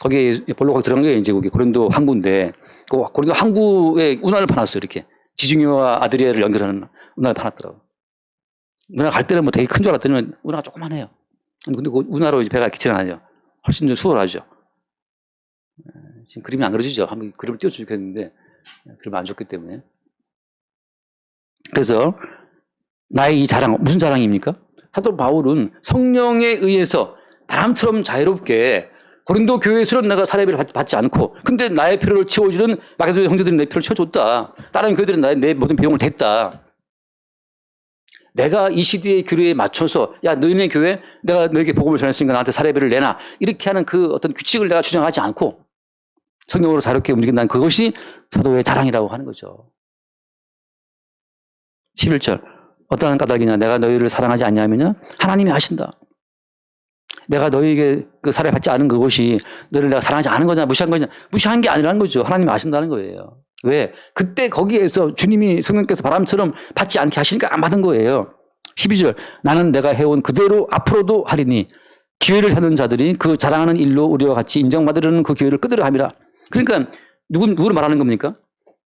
거기에 볼로가 들어간 게 이제 거기 고린도 항구인데 그 고린도 항구에 운하를 파놨어요. 이렇게 지중해와 아드리아를 연결하는 운하를 파놨더라고. 운하 갈 때는 뭐 되게 큰 줄 알았더니 운하가 조그만해요. 근데 그 운하로 이제 배가 기차 나죠. 훨씬 좀 수월하죠. 지금 그림이 안 그려지죠? 한번 그림을 띄워주겠는데 그러면 안 좋기 때문에. 그래서 나의 이 자랑 무슨 자랑입니까? 사도 바울은 성령에 의해서 바람처럼 자유롭게 고린도 교회에서는 내가 사례비를 받지 않고 근데 나의 필요를 채워주는 마게도냐 형제들이 내 필요를 채워줬다. 다른 교회들은 내 모든 비용을 댔다. 내가 이 시대의 규례에 맞춰서 야 너희네 교회 내가 너에게 복음을 전했으니까 나한테 사례비를 내놔. 이렇게 하는 그 어떤 규칙을 내가 주장하지 않고 성령으로 자유롭게 움직인다는 그것이 사도의 자랑이라고 하는 거죠. 11절 어떠한 까닭이냐 내가 너희를 사랑하지 않냐면요 하나님이 아신다. 내가 너희에게 그 사례 받지 않은 그것이 너희를 내가 사랑하지 않은 거냐 무시한 거냐 무시한 게 아니라는 거죠. 하나님이 아신다는 거예요. 왜? 그때 거기에서 주님이 성령께서 바람처럼 받지 않게 하시니까 안 받은 거예요. 12절 나는 내가 해온 그대로 앞으로도 하리니 기회를 찾는 자들이 그 자랑하는 일로 우리와 같이 인정받으려는 그 기회를 끄드려 함이라. 그러니까 누구를 말하는 겁니까?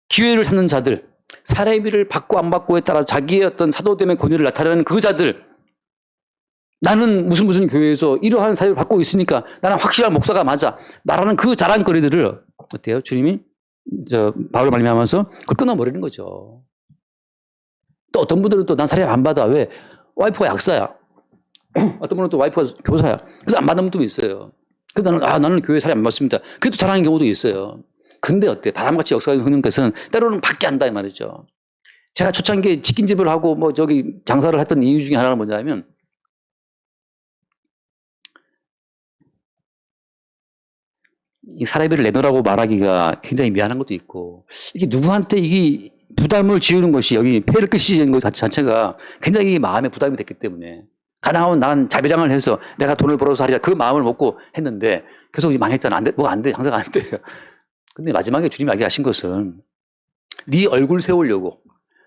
기회를 찾는 자들, 사례비를 받고 안 받고에 따라 자기의 어떤 사도됨의 권위를 나타내는 그 자들, 나는 무슨 교회에서 이러한 사유를 받고 있으니까 나는 확실한 목사가 맞아 말하는 그 자랑거리들을 어때요? 주님이 바울을 말미암아서 그걸 끊어버리는 거죠. 또 어떤 분들은 또 난 사례 안 받아. 왜? 와이프가 약사야. 어떤 분은 또 와이프가 교사야. 그래서 안 받는 분도 있어요. 그래서 나는 교회 사례 안 받습니다. 그래도 자랑하는 경우도 있어요. 근데 어때? 바람같이 역사가 흐르는 것은 때로는 받게 한다 이 말이죠. 제가 초창기에 치킨집을 하고 장사를 했던 이유 중에 하나는 뭐냐면 이 사례비를 내놓으라고 말하기가 굉장히 미안한 것도 있고, 이게 누구한테 이게 부담을 지우는 것이 여기 폐를 끼치는 것 자체가 굉장히 마음에 부담이 됐기 때문에, 가능하면 난 자비량을 해서 내가 돈을 벌어서 하리라 그 마음을 먹고 했는데 계속 망했잖아. 안 돼, 뭐가 안 돼, 장사가 안 돼요. 근데 마지막에 주님이 알게 하신 것은 네 얼굴 세우려고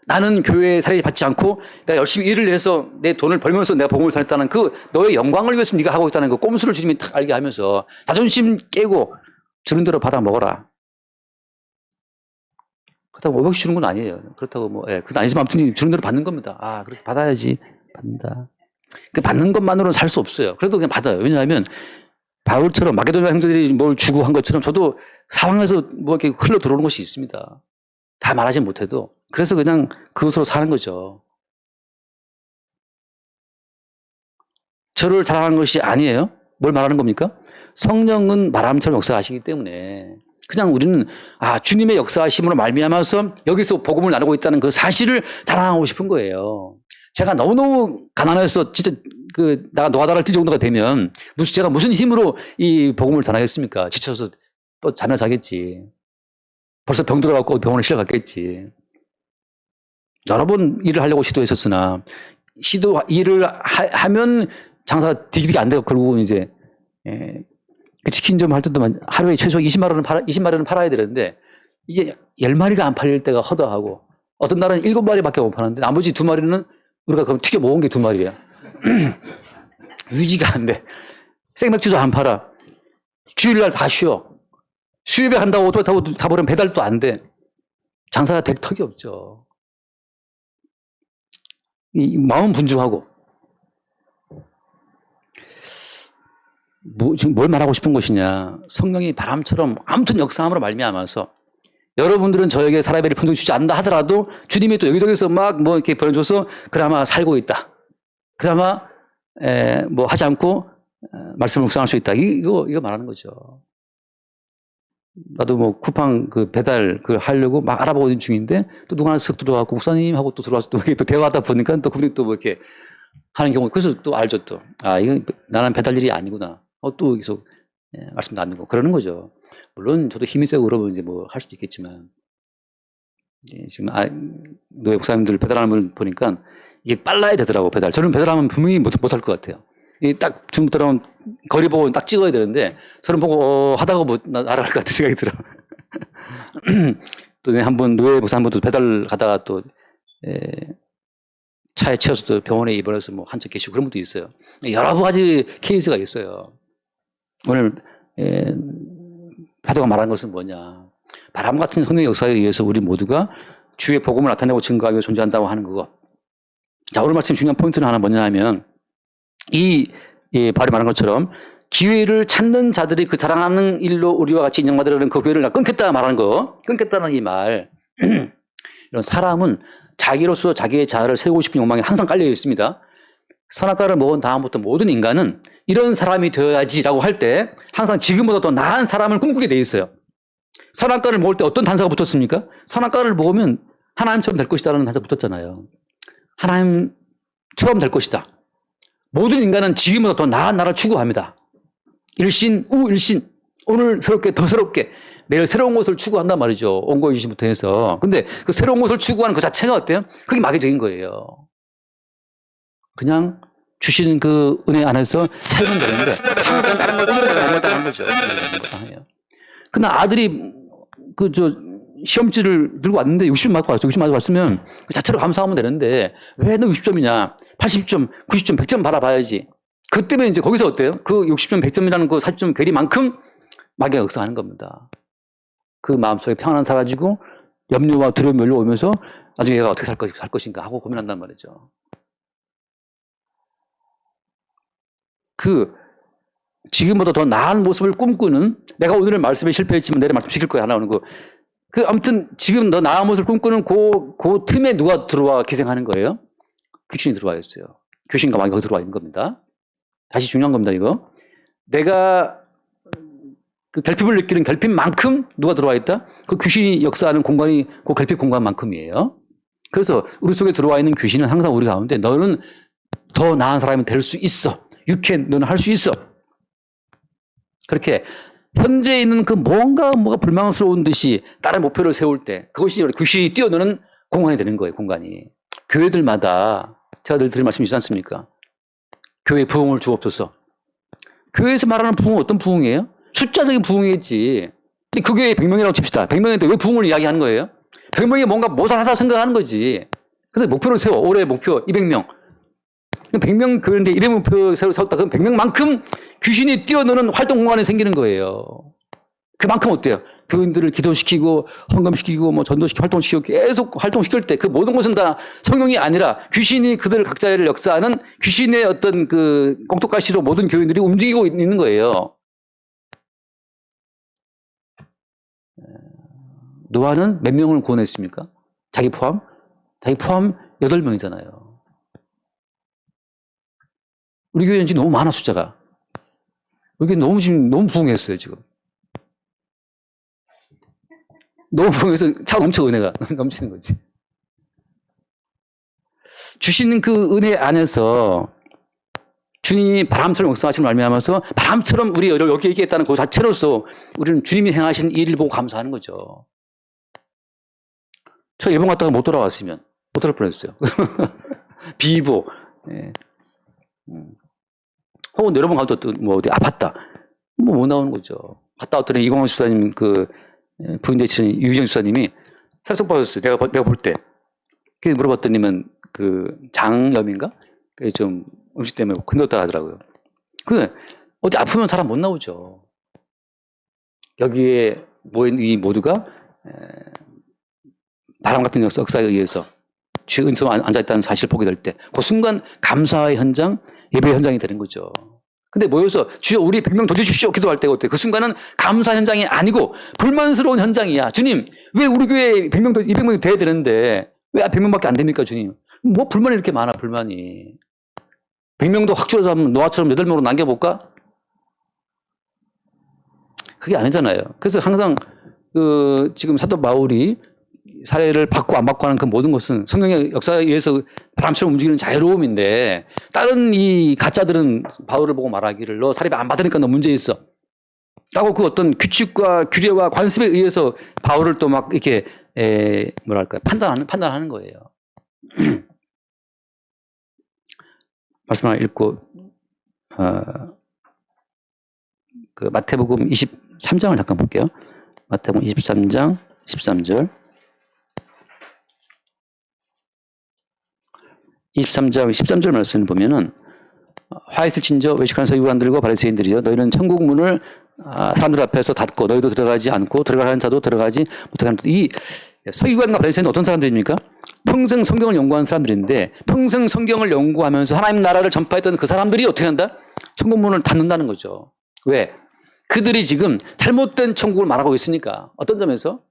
나는 교회에 사례 받지 않고 내가 열심히 일을 해서 내 돈을 벌면서 내가 복음을 전했다는 그 너의 영광을 위해서 네가 하고 있다는 그 꼼수를 주님이 딱 알게 하면서 자존심 깨고 주는 대로 받아 먹어라. 그렇다고 500씩 주는 건 아니에요. 그렇다고 그건 아니지만 아무튼 주는 대로 받는 겁니다. 아, 그렇게 받아야지. 받는다. 그 받는 것만으로는 살 수 없어요. 그래도 그냥 받아요. 왜냐하면 바울처럼 마게도냐 형제들이 뭘 주고 한 것처럼 저도 상황에서 이렇게 흘러 들어오는 것이 있습니다. 다 말하지 못해도. 그래서 그냥 그것으로 사는 거죠. 저를 자랑하는 것이 아니에요. 뭘 말하는 겁니까? 성령은 바람처럼 역사하시기 때문에 그냥 우리는 주님의 역사하심으로 말미암아서 여기서 복음을 나누고 있다는 그 사실을 자랑하고 싶은 거예요. 제가 너무너무 가난해서 진짜 내가 노가다를 뛸 정도가 되면 제가 무슨 힘으로 이 복음을 전하겠습니까? 지쳐서 또 잠이나 자겠지. 벌써 병 들어갖고 병원에 실려갔겠지. 여러 번 일을 하려고 시도했었으나 일을 하면 장사가 디기디기 안 되고 결국은 이제 그 치킨점 할 때도 하루에 최소 20마리는 팔아야 되는데 이게 10마리가 안 팔릴 때가 허다하고 어떤 날은 7마리밖에 못 파는데 나머지 2마리는 우리가 그럼 튀겨 모은 게 2마리야. 유지가 안 돼. 생맥주도 안 팔아. 주일날 다 쉬어. 수요일에 한다고 오토바이 타고 가버리면 배달도 안 돼. 장사가 될 턱이 없죠. 마음 분주하고. 지금 뭘 말하고 싶은 것이냐. 성령이 바람처럼 아무튼 역사함으로 말미암아서 여러분들은 저에게 사례비를 평생 주지 않는다 하더라도 주님이 또 여기저기서 이렇게 보내줘서 그나마 살고 있다. 그나마 하지 않고 말씀을 묵상할 수 있다. 이거 말하는 거죠. 나도 쿠팡 배달 하려고 막 알아보고 있는 중인데 또 누가 하나 쓱 들어와서 목사님 하고 또 들어와서 또 대화하다 보니까 또 그분이 또 이렇게 하는 경우, 그래서 또 알죠 또. 이건 나는 배달 일이 아니구나. 또 계속 말씀 나누고 그러는 거죠. 물론 저도 힘이 세고 그러면 이제 할 수도 있겠지만, 지금 노예 목사님들 배달하는 걸 보니까 이게 빨라야 되더라고, 배달. 저는 배달하면 분명히 못할 것 같아요. 딱 중국 들어오면 거리 보고 딱 찍어야 되는데 저는 보고 하다가 날아갈 것 같은 생각이 들어. 또 한 번 노예 목사 한 번도 배달 가다가 또 차에 치여서 또 병원에 입원해서 한참 계시고 그런 분도 있어요. 여러 가지 케이스가 있어요. 오늘 파도가 말하는 것은 뭐냐. 바람 같은 성령의 역사에 의해서 우리 모두가 주의 복음을 나타내고 증거하기 위해 존재한다고 하는 것. 자, 오늘 말씀 중요한 포인트는 하나 뭐냐 하면 바울이 말한 것처럼 기회를 찾는 자들이 그 자랑하는 일로 우리와 같이 인정받으려는 그 기회를 끊겠다 말하는 거. 끊겠다는 이 말. 이런 사람은 자기로서 자기의 자아를 세우고 싶은 욕망이 항상 깔려 있습니다. 선악과를 먹은 다음부터 모든 인간은 이런 사람이 되어야지라고 할 때 항상 지금보다 더 나은 사람을 꿈꾸게 돼 있어요. 선악과를 먹을 때 어떤 단서가 붙었습니까? 선악과를 먹으면 하나님처럼 될 것이다라는 단서가 붙었잖아요. 하나님처럼 될 것이다. 모든 인간은 지금보다 더 나은 나를 추구합니다. 일신, 우일신. 오늘 새롭게, 더 새롭게. 매일 새로운 것을 추구한단 말이죠. 온고유신부터 해서. 근데 그 새로운 것을 추구하는 그 자체가 어때요? 그게 마귀적인 거예요. 그냥 주신 그 은혜 안에서 살면 되는데, 항상 다른 걸 따라가는 거죠. 그러나 아들이 시험지를 들고 왔는데 60점 맞고 왔어. 60점 맞고 왔으면 그 자체로 감사하면 되는데, 왜 너 60점이냐? 80점, 90점, 100점 받아봐야지. 그 때문에 이제 거기서 어때요? 그 60점, 100점이라는 그 40점 괴리만큼 마귀가 역사하는 겁니다. 그 마음속에 평안은 사라지고 염려와 두려움이 밀려오면서 나중에 얘가 어떻게 살 것인가 하고 고민한단 말이죠. 그 지금보다 더 나은 모습을 꿈꾸는, 내가 오늘의 말씀에 실패했지만 내일 말씀 시킬 거야 나오는 거. 그 아무튼 지금 더 나은 모습을 꿈꾸는 그 틈에 누가 들어와 기생하는 거예요? 귀신이 들어와 있어요. 귀신과 마귀가 들어와 있는 겁니다. 다시 중요한 겁니다, 이거. 내가 그 결핍을 느끼는 결핍만큼 누가 들어와 있다? 그 귀신이 역사하는 공간이 그 결핍 공간만큼이에요. 그래서 우리 속에 들어와 있는 귀신은 항상 우리 가운데 너는 더 나은 사람이 될 수 있어. You can, 너는 할 수 있어. 그렇게 현재 있는 그 뭐가 불망스러운 듯이 다른 목표를 세울 때 그것이 귀신이 뛰어드는 공간이 되는 거예요, 공간이. 교회들마다 제가 늘 드린 말씀이지 않습니까? 교회 부흥을 주옵소서. 교회에서 말하는 부흥은 어떤 부흥이에요? 숫자적인 부흥이겠지. 근데 그 교회에 100명이라고 칩시다. 100명인데 왜 부흥을 이야기하는 거예요? 100명이 뭔가 모자라다고 생각하는 거지. 그래서 목표를 세워. 올해 목표 200명. 100명 교회인데 200명 세웠다. 그럼 100명만큼 귀신이 뛰어노는 활동 공간이 생기는 거예요. 그만큼 어때요? 교인들을 기도시키고 헌금시키고 전도시키고 활동시키고 계속 활동시킬 때 그 모든 것은 다 성령이 아니라 귀신이 그들 각자를 역사하는 귀신의 어떤 그 꽁토가시로 모든 교인들이 움직이고 있는 거예요. 노아는 몇 명을 구원했습니까? 자기 포함? 자기 포함 8명이잖아요. 우리 교회는 지금 너무 많아, 숫자가. 우리 교회 지금 너무 부흥했어요, 지금. 너무 부흥해서 차 넘쳐, 은혜가. 넘치는 거지. 주시는 그 은혜 안에서 주님이 바람처럼 역사하심을 말미암아서 바람처럼 우리 여기 얘기했다는 그 자체로서 우리는 주님이 행하신 일을 보고 감사하는 거죠. 저 일본 갔다가 못 돌아왔으면 어떨 뻔했어요. 비보. 예. 혹은 여러 번 가도 또 어디 아팠다. 못 나오는 거죠. 갔다 왔더니 이광호 집사님 부인 되시는 유희정 집사님이 살짝 빠졌어요. 내가 볼 때. 그래서 물어봤더니면 장염인가? 좀 음식 때문에 건넜다 하더라고요. 어디 아프면 사람 못 나오죠. 여기에 모인 이 모두가 바람 같은 역사에 의해서 주의 은혜에 앉아있다는 사실을 보게 될 때 그 순간 감사의 현장, 예배의 현장이 되는 거죠. 근데 모여서 주여 우리 100명 더 주십시오 기도할 때가 어때요? 그 순간은 감사 현장이 아니고 불만스러운 현장이야. 주님 왜 우리 교회에 100명 200명이 돼야 되는데 왜 100명밖에 안 됩니까 주님? 뭐 불만이 이렇게 많아 불만이. 100명도 확 줄여서 하면 노아처럼 8명으로 남겨볼까? 그게 아니잖아요. 그래서 항상 지금 사도 바울이 사례를 받고 안 받고 하는 그 모든 것은 성령의 역사에 의해서 바람처럼 움직이는 자유로움인데 다른 이 가짜들은 바울을 보고 말하기를 너 사례 안 받으니까 너 문제 있어 라고 그 어떤 규칙과 규례와 관습에 의해서 바울을 또 막 이렇게 판단하는 거예요. 말씀 하나 읽고 그 마태복음 23장을 잠깐 볼게요. 마태복음 23장 13절 23장 13절 말씀을 보면은 화이트 친저 외식하는 서기관들과 바리새인들이여 너희는 천국 문을 사람들 앞에서 닫고 너희도 들어가지 않고 들어가는 자도 들어가지 못하게 하는 이 서기관과 바리새인은 어떤 사람들입니까? 평생 성경을 연구한 사람들인데 평생 성경을 연구하면서 하나님 나라를 전파했던 그 사람들이 어떻게 한다? 천국 문을 닫는다는 거죠. 왜? 그들이 지금 잘못된 천국을 말하고 있으니까. 어떤 점에서?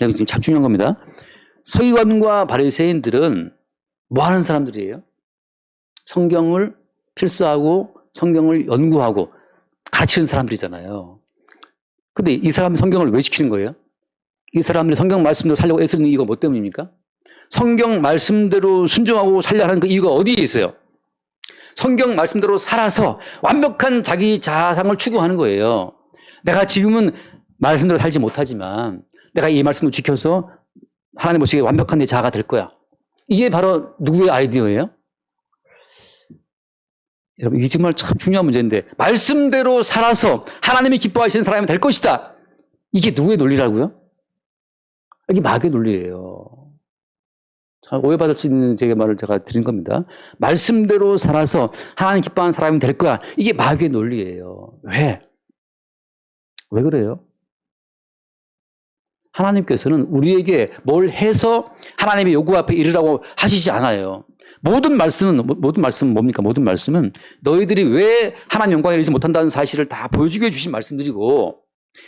여기 지금 참 중요한 겁니다. 서기관과 바리새인들은 뭐 하는 사람들이에요? 성경을 필사하고 성경을 연구하고 가르치는 사람들이잖아요. 근데 이 사람이 성경을 왜 지키는 거예요? 이 사람들이 성경 말씀대로 살려고 애쓰는 이유가 뭐 때문입니까? 성경 말씀대로 순종하고 살려 하는 그 이유가 어디에 있어요? 성경 말씀대로 살아서 완벽한 자기 자상을 추구하는 거예요. 내가 지금은 말씀대로 살지 못하지만 내가 이 말씀을 지켜서 하나님 보시기에 완벽한 내 자아가 될 거야. 이게 바로 누구의 아이디어예요? 여러분 이게 정말 참 중요한 문제인데 말씀대로 살아서 하나님이 기뻐하시는 사람이 될 것이다. 이게 누구의 논리라고요? 이게 마귀의 논리예요. 오해받을 수 있는 제가 말을 제가 드린 겁니다. 말씀대로 살아서 하나님 기뻐하는 사람이 될 거야. 이게 마귀의 논리예요. 왜? 왜 그래요? 하나님께서는 우리에게 뭘 해서 하나님의 요구 앞에 이르라고 하시지 않아요. 모든 말씀은 뭡니까? 모든 말씀은 너희들이 왜 하나님 영광에 이르지 못한다는 사실을 다 보여주게 해주신 말씀들이고,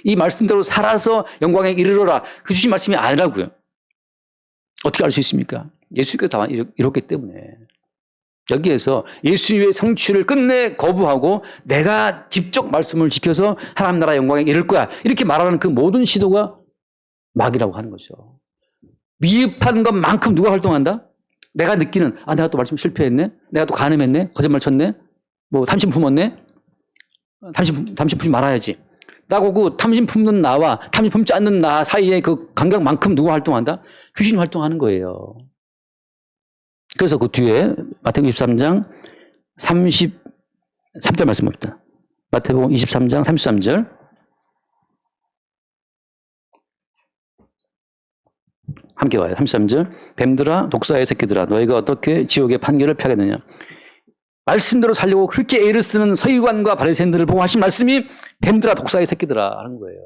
이 말씀대로 살아서 영광에 이르러라, 그 주신 말씀이 아니라고요. 어떻게 알 수 있습니까? 예수님께서 다 이렇기 때문에. 여기에서 예수의 성취를 끝내 거부하고 내가 직접 말씀을 지켜서 하나님 나라 영광에 이를 거야, 이렇게 말하는 그 모든 시도가 마귀라고 하는 거죠. 미흡한 것만큼 누가 활동한다? 내가 느끼는, 내가 또 말씀 실패했네? 내가 또 간음했네? 거짓말 쳤네? 뭐 탐심 품었네? 탐심 품지 말아야지. 나고 그 탐심 품는 나와 탐심 품지 않는 나 사이에 그 간격만큼 누가 활동한다? 귀신이 활동하는 거예요. 그래서 그 뒤에 마태복음 23장 33절 말씀입니다. 마태복음 23장 33절. 함께 와요. 33절. 뱀들아, 독사의 새끼들아, 너희가 어떻게 지옥의 판결을 피하겠느냐. 말씀대로 살려고 그렇게 애를 쓰는 서기관과 바리새인들을 보고 하신 말씀이 뱀들아, 독사의 새끼들아 하는 거예요.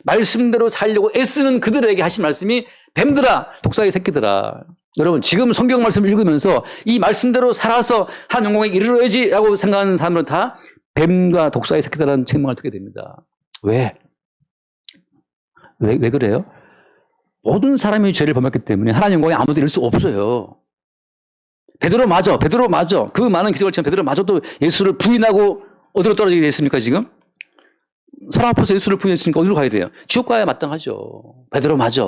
말씀대로 살려고 애쓰는 그들에게 하신 말씀이 뱀들아, 독사의 새끼들아. 여러분, 지금 성경 말씀을 읽으면서 이 말씀대로 살아서 한 영광에 이르러야지 라고 생각하는 사람들은 다 뱀과 독사의 새끼들이라는 책망을 듣게 됩니다. 왜 그래요? 모든 사람이 죄를 범했기 때문에 하나님 영광에 아무도 이룰 수 없어요. 베드로 맞아. 그 많은 기적을 치면 베드로 맞아도 예수를 부인하고 어디로 떨어지게 됐습니까, 지금? 사람 앞에서 예수를 부인했으니까 어디로 가야 돼요? 지옥 가야 마땅하죠. 베드로 맞아.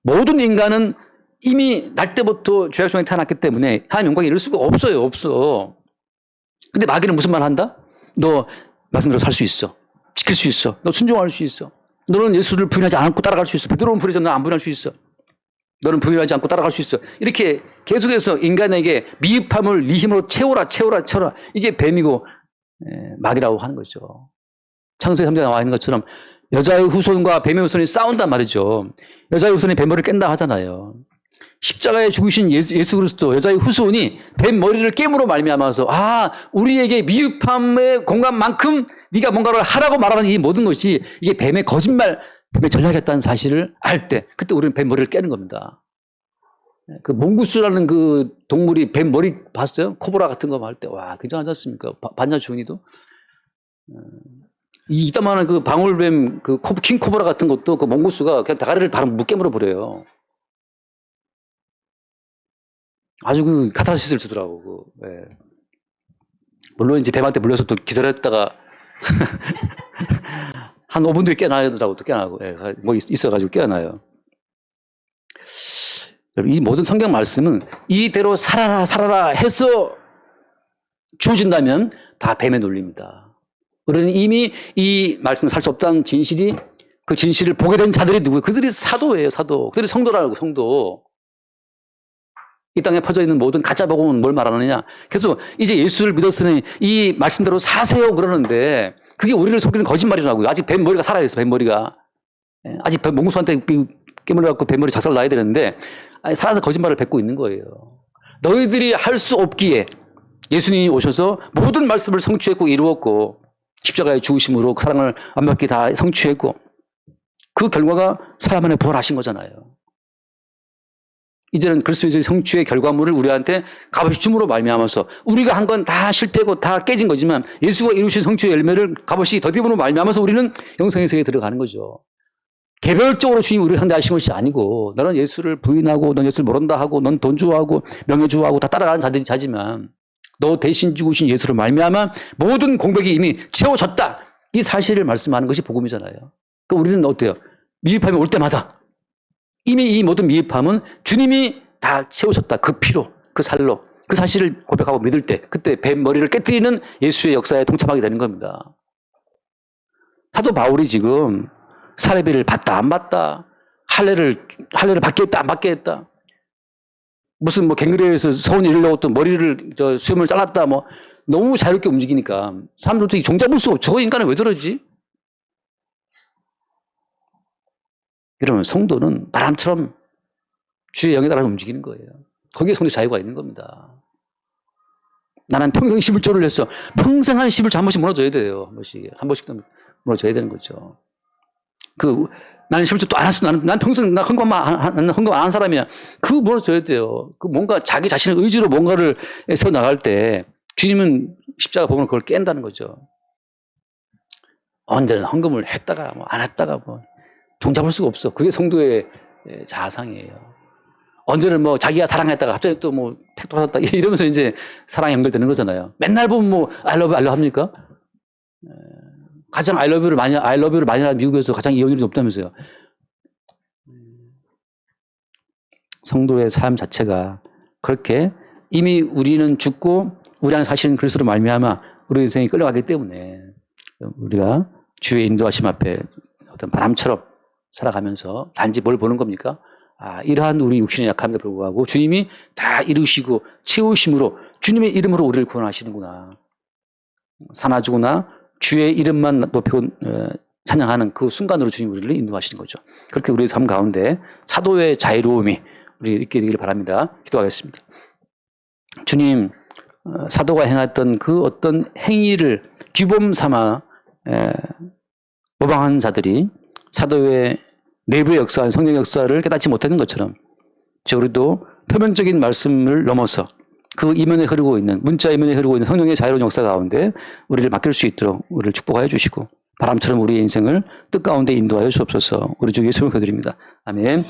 모든 인간은 이미 날 때부터 죄악 중에 태어났기 때문에 하나님 영광에 이룰 수가 없어요. 없어. 근데 마귀는 무슨 말 한다? 너 말씀대로 살 수 있어. 지킬 수 있어. 너 순종할 수 있어. 너는 예수를 부인하지 않고 따라갈 수 있어. 베드로는 부인하지 않고 안 부인할 수 있어. 너는 부인하지 않고 따라갈 수 있어. 이렇게 계속해서 인간에게 미흡함을 네 힘으로 채워라. 이게 뱀이고 마귀라고 하는 거죠. 창세기 3장에 나와 있는 것처럼 여자의 후손과 뱀의 후손이 싸운단 말이죠. 여자의 후손이 뱀머리를 깬다 하잖아요. 십자가에 죽으신 예수 그리스도 여자의 후손이 뱀 머리를 깨므로 말미암아서 우리에게 미흡함의 공간만큼 네가 뭔가를 하라고 말하는 이 모든 것이 이게 뱀의 거짓말, 뱀의 전략이었다는 사실을 알 때 그때 우리는 뱀 머리를 깨는 겁니다. 그 몽구스라는 그 동물이 뱀 머리 봤어요? 코브라 같은 거 할 때 굉장하지 않습니까? 반야 주은이도 이따만한 그 방울뱀 그 킹코브라 같은 것도 그 몽구스가 그냥 다가리를 바로 깨물어 버려요. 아주 그 카타르시스를 주더라고. 물론 이제 뱀한테 물려서 또 기다렸다가 한 5분 뒤에 깨어나더라고. 또 깨어나고. 뭐 있어가지고 깨어나요. 이 모든 성경 말씀은 이대로 살아라 해서 주어진다면 다 뱀의 논리입니다. 우리는 이미 이 말씀을 살 수 없다는 진실이, 그 진실을 보게 된 자들이 누구예요? 그들이 사도예요, 사도. 그들이 성도라고, 성도. 이 땅에 퍼져 있는 모든 가짜 복음은 뭘 말하느냐? 그래서 이제 예수를 믿었으니 이 말씀대로 사세요 그러는데 그게 우리를 속이는 거짓말이라고요. 아직 뱀머리가 살아있어, 뱀머리가. 아직 몽구수한테 깨물어갖고 뱀머리 작살 나야 되는데 살아서 거짓말을 뱉고 있는 거예요. 너희들이 할 수 없기에 예수님이 오셔서 모든 말씀을 성취했고 이루었고 십자가의 죽으심으로 그 사랑을 완벽히 다 성취했고 그 결과가 사람 안에 부활하신 거잖아요. 이제는 그리스도의 성취의 결과물을 우리한테 값없이 줌으로 말미암아서 우리가 한 건 다 실패고 다 깨진 거지만 예수가 이루신 성취의 열매를 값없이 더디음으로 말미암아서 우리는 영생의 세계에 들어가는 거죠. 개별적으로 주님 우리를 상대하신 것이 아니고 너는 예수를 부인하고 넌 예수를 모른다 하고 넌 돈 좋아하고 명예 좋아하고 다 따라가는 자지만 너 대신 죽으신 예수를 말미암아 모든 공백이 이미 채워졌다. 이 사실을 말씀하는 것이 복음이잖아요. 그러니까 우리는 어때요? 미흡함이 올 때마다 이미 이 모든 미흡함은 주님이 다 채우셨다. 그 피로, 그 살로, 그 사실을 고백하고 믿을 때 그때 뱀 머리를 깨뜨리는 예수의 역사에 동참하게 되는 겁니다. 사도 바울이 지금 사례비를 받다 안 받다, 할례를 받게 했다 안 받게 했다, 무슨 뭐 갱그레에서 서원이 이르려고 또 머리를 수염을 잘랐다, 뭐 너무 자유롭게 움직이니까 사람들도 종잡을 수 없어. 저 인간은 왜 저러지? 그러면 성도는 바람처럼 주의 영에 따라 움직이는 거예요. 거기에 성도의 자유가 있는 겁니다. 나는 평생 11조를 했어. 평생 한 11조 한 번씩 무너져야 돼요. 한 번씩 무너져야 되는 거죠. 나는 11조 또 안 했어. 난 평생 헌금 안 한 사람이야. 그거 무너져야 돼요. 뭔가 자기 자신의 의지로 뭔가를 서 나갈 때 주님은 십자가 보면 그걸 깬다는 거죠. 언제나 헌금을 했다가 안 했다가 종잡을 수가 없어. 그게 성도의 자아상이에요. 언제는 자기가 사랑했다가 갑자기 또 팩 돌아섰다 이러면서 이제 사랑이 연결되는 거잖아요. 맨날 보면 I love you 합니까? 가장 I love you를 많이 하는 미국에서 가장 이혼율이 높다면서요. 성도의 삶 자체가 그렇게 이미 우리는 죽고 우리 안에 사시는 그리스도로 말미암아 우리 인생이 끌려가기 때문에 우리가 주의 인도하심 앞에 어떤 바람처럼 살아가면서 단지 뭘 보는 겁니까? 이러한 우리 육신의 약함에도 불구하고 주님이 다 이루시고 채우심으로 주님의 이름으로 우리를 구원하시는구나. 사나주구나 주의 이름만 높이고 찬양하는 그 순간으로 주님 우리를 인도하시는 거죠. 그렇게 우리의 삶 가운데 사도의 자유로움이 우리 있게 되기를 바랍니다. 기도하겠습니다. 주님, 사도가 행했던 그 어떤 행위를 규범 삼아 모방한 자들이 사도의 내부의 역사, 성경 역사를 깨닫지 못하는 것처럼 우리도 표면적인 말씀을 넘어서 그 이면에 흐르고 있는 문자 이면에 흐르고 있는 성령의 자유로운 역사 가운데 우리를 맡길 수 있도록 우리를 축복하여 주시고 바람처럼 우리의 인생을 뜻 가운데 인도하여 주옵소서. 우리 주 예수를 기도드립니다. 아멘.